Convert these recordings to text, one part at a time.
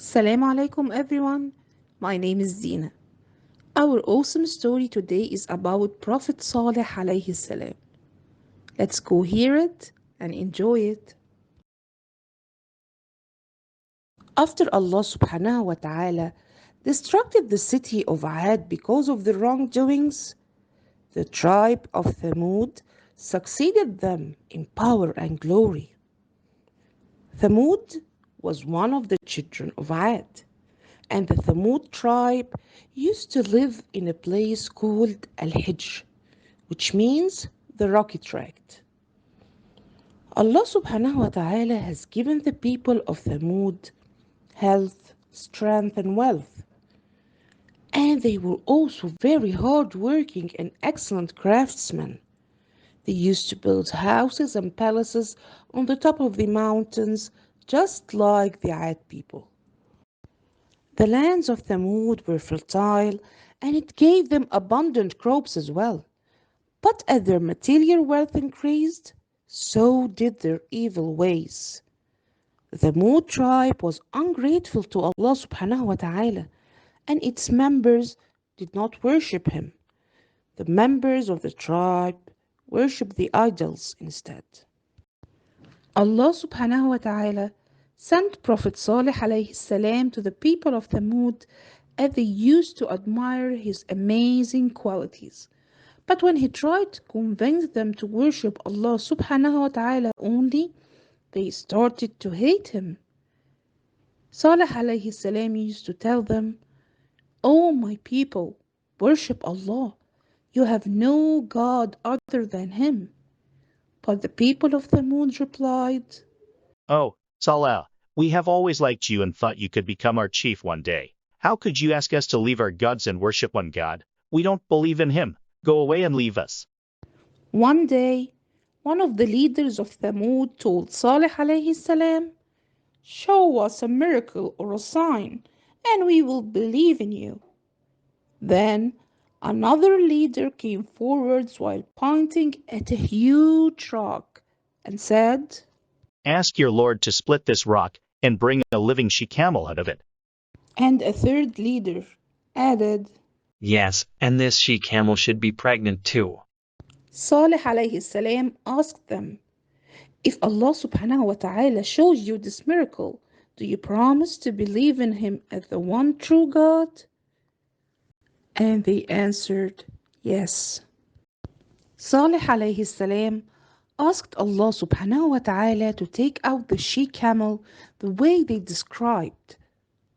Assalamu alaikum everyone. My name is Zina. Our awesome story today is about Prophet Saleh alayhi salam. Let's go hear it and enjoy it. After Allah subhanahu wa ta'ala destructed the city of Ad because of the wrongdoings, the tribe of Thamud succeeded them in power and glory. Thamud was one of the children of Ad. And the Thamud tribe used to live in a place called Al-Hijr, which means the rocky tract. Allah subhanahu wa ta'ala has given the people of Thamud health, strength, and wealth. And they were also very hard-working and excellent craftsmen. They used to build houses and palaces on the top of the mountains, just like the Ad people. The lands of Thamud were fertile, and it gave them abundant crops as well. But as their material wealth increased, so did their evil ways. The Thamud tribe was ungrateful to Allah subhanahu wa ta'ala, and its members did not worship Him. The members of the tribe worshiped the idols instead. Allah subhanahu wa ta'ala sent Prophet Saleh alayhi salam to the people of Thamud as they used to admire his amazing qualities. But when he tried to convince them to worship Allah subhanahu wa ta'ala only, they started to hate him. Saleh alayhi salam used to tell them, "O my people, worship Allah. You have no God other than Him." But the people of Thamud replied, Oh, Saleh, we have always liked you and thought you could become our chief one day. How could you ask us to leave our gods and worship one God? We don't believe in him. Go away and leave us. One day, one of the leaders of Thamud told Saleh alayhi salam, "Show us a miracle or a sign, and we will believe in you." Then another leader came forward while pointing at a huge rock and said, Ask your Lord to split this rock and bring a living she-camel out of it. and a third leader added, Yes, and this she-camel should be pregnant too. Saleh alayhi salam asked them, "If Allah subhanahu wa ta'ala shows you this miracle, do you promise to believe in Him as the one true God?" And they answered, "Yes." Saleh alayhi salam asked Allah subhanahu wa ta'ala to take out the she-camel the way they described.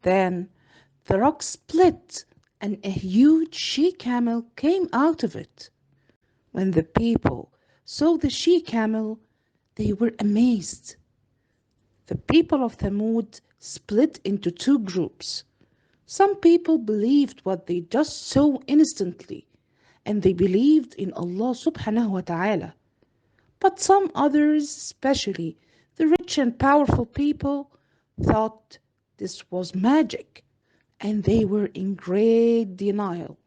Then the rock split and a huge she-camel came out of it. When the people saw the she-camel, they were amazed. The people of Thamud split into two groups. Some people believed what they just saw instantly, and they believed in Allah subhanahu wa ta'ala. But some others, especially the rich and powerful people, thought this was magic, and they were in great denial.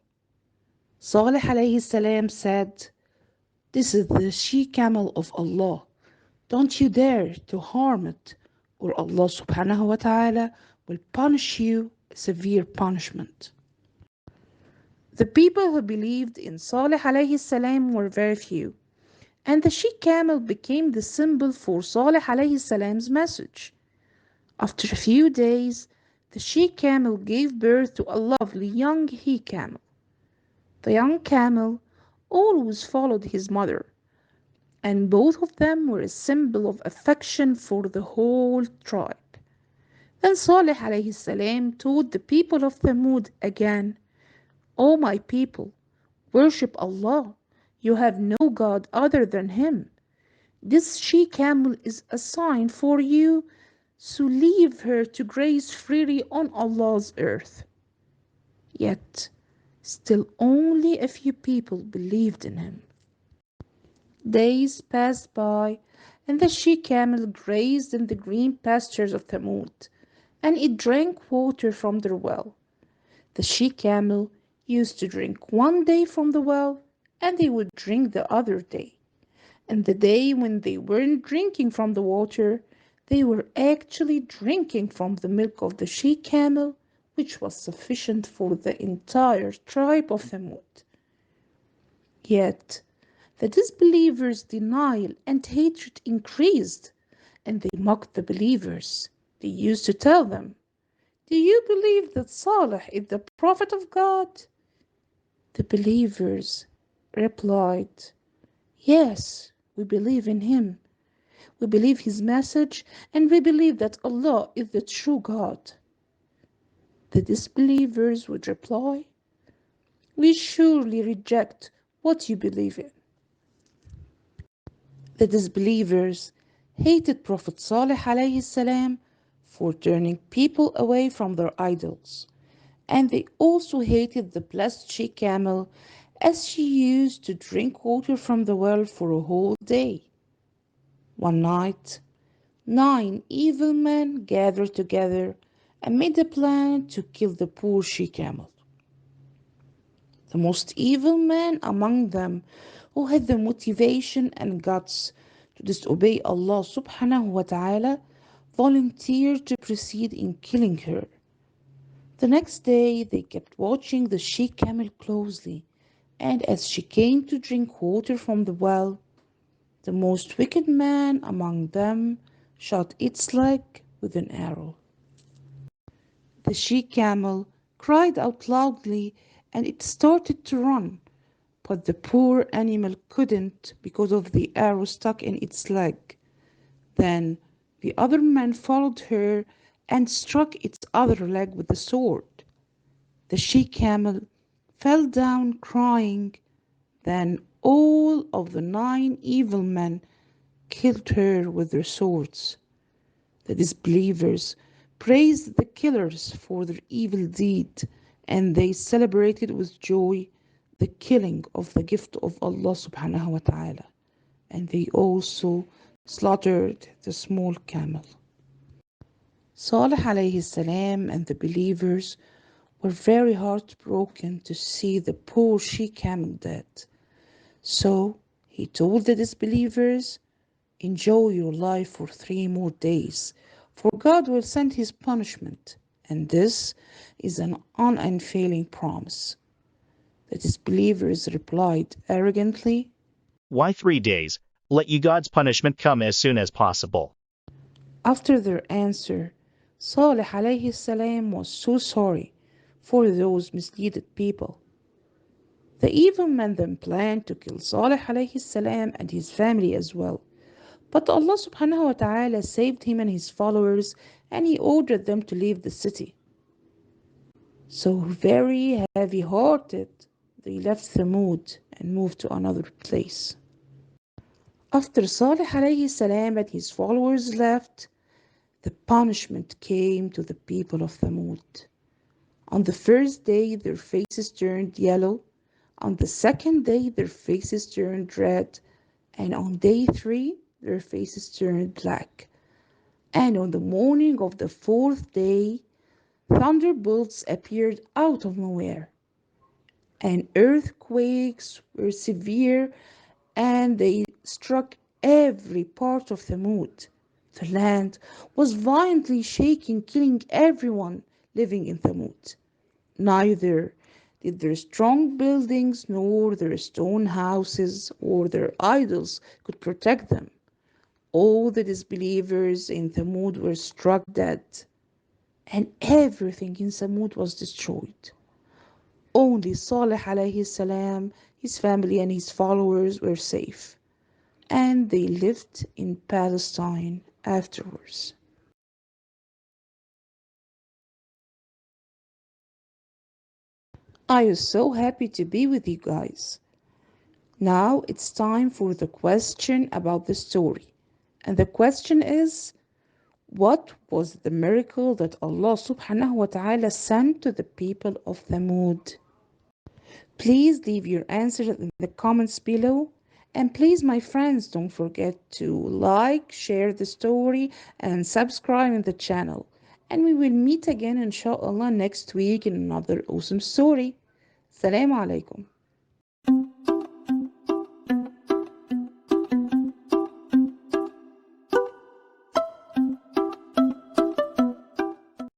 Salih alayhi salam said, "This is the she-camel of Allah. Don't you dare to harm it, or Allah subhanahu wa ta'ala will punish you a severe punishment." The people who believed in Salih alayhi salam were very few, and the she-camel became the symbol for Salih alayhi salam's message. After a few days, the she-camel gave birth to a lovely young he-camel. The young camel always followed his mother, and both of them were a symbol of affection for the whole tribe. Then Salih alayhi salam told the people of Thamud again, "O my people, worship Allah. You have no God other than Him. This she-camel is a sign for you, so leave her to graze freely on Allah's earth." Yet, still only a few people believed in Him. Days passed by, and the she-camel grazed in the green pastures of Thamud, and it drank water from their well. The she-camel used to drink one day from the well, and they would drink the other day. And the day when they weren't drinking from the water, They were actually drinking from the milk of the she-camel, which was sufficient for the entire tribe of Thamud. Yet, the disbelievers' denial and hatred increased, and they mocked the believers. They used to tell them, "Do you believe that Salih is the prophet of God?" The believers replied, "Yes, we believe in him. We believe his message, and we believe that Allah is the true God." The disbelievers would reply, "We surely reject what you believe in." The disbelievers hated Prophet Saleh alayhi salam for turning people away from their idols, and they also hated the blessed she-camel as she used to drink water from the well for a whole day. One night, 9 evil men gathered together and made a plan to kill the poor she-camel. The most evil man among them, who had the motivation and guts to disobey Allah subhanahu wa ta'ala, volunteered to proceed in killing her. The next day they kept watching the she-camel closely, and as she came to drink water from the well, the most wicked man among them shot its leg with an arrow. The she-camel cried out loudly and it started to run, but the poor animal couldn't because of the arrow stuck in its leg. Then the other man followed her and struck its other leg with the sword. The she-camel fell down crying. Then all of the 9 evil men killed her with their swords. The disbelievers praised the killers for their evil deed, and they celebrated with joy the killing of the gift of Allah subhanahu wa ta'ala. And they also slaughtered the small camel. Salih alayhi salam and the believers were very heartbroken to see the poor she-camel dead. So he told the disbelievers, "Enjoy your life for 3 more days, for God will send his punishment, and this is an unfailing promise." The disbelievers replied arrogantly, Why 3 days? Let you God's punishment come as soon as possible. After their answer, Salih alayhi salam was so sorry for those misleaded people. The evil men then planned to kill Salih alayhi salam and his family as well. But Allah subhanahu wa ta'ala saved him and his followers, and he ordered them to leave the city. So very heavy-hearted, they left Thamud and moved to another place. After Salih alayhi salam and his followers left, the punishment came to the people of Thamud. On the first day, their faces turned yellow. On the second day, their faces turned red. And on day 3, their faces turned black. And on the morning of the 4th day, thunderbolts appeared out of nowhere. And earthquakes were severe, and they struck every part of Thamud. The land was violently shaking, killing everyone living in Thamud. Neither did their strong buildings nor their stone houses or their idols could protect them. All the disbelievers in Thamud were struck dead, and everything in Thamud was destroyed. Only Salih alayhi salam, his family and his followers were safe, and they lived in Palestine afterwards. I was so happy to be with you guys. Now it's time for the question about the story. And the question is, what was the miracle that Allah subhanahu wa ta'ala sent to the people of Thamud? Please leave your answers in the comments below. And please, my friends, don't forget to like, share the story, and subscribe in the channel. And we will meet again, inshallah, next week in another awesome story. Assalamu alaikum.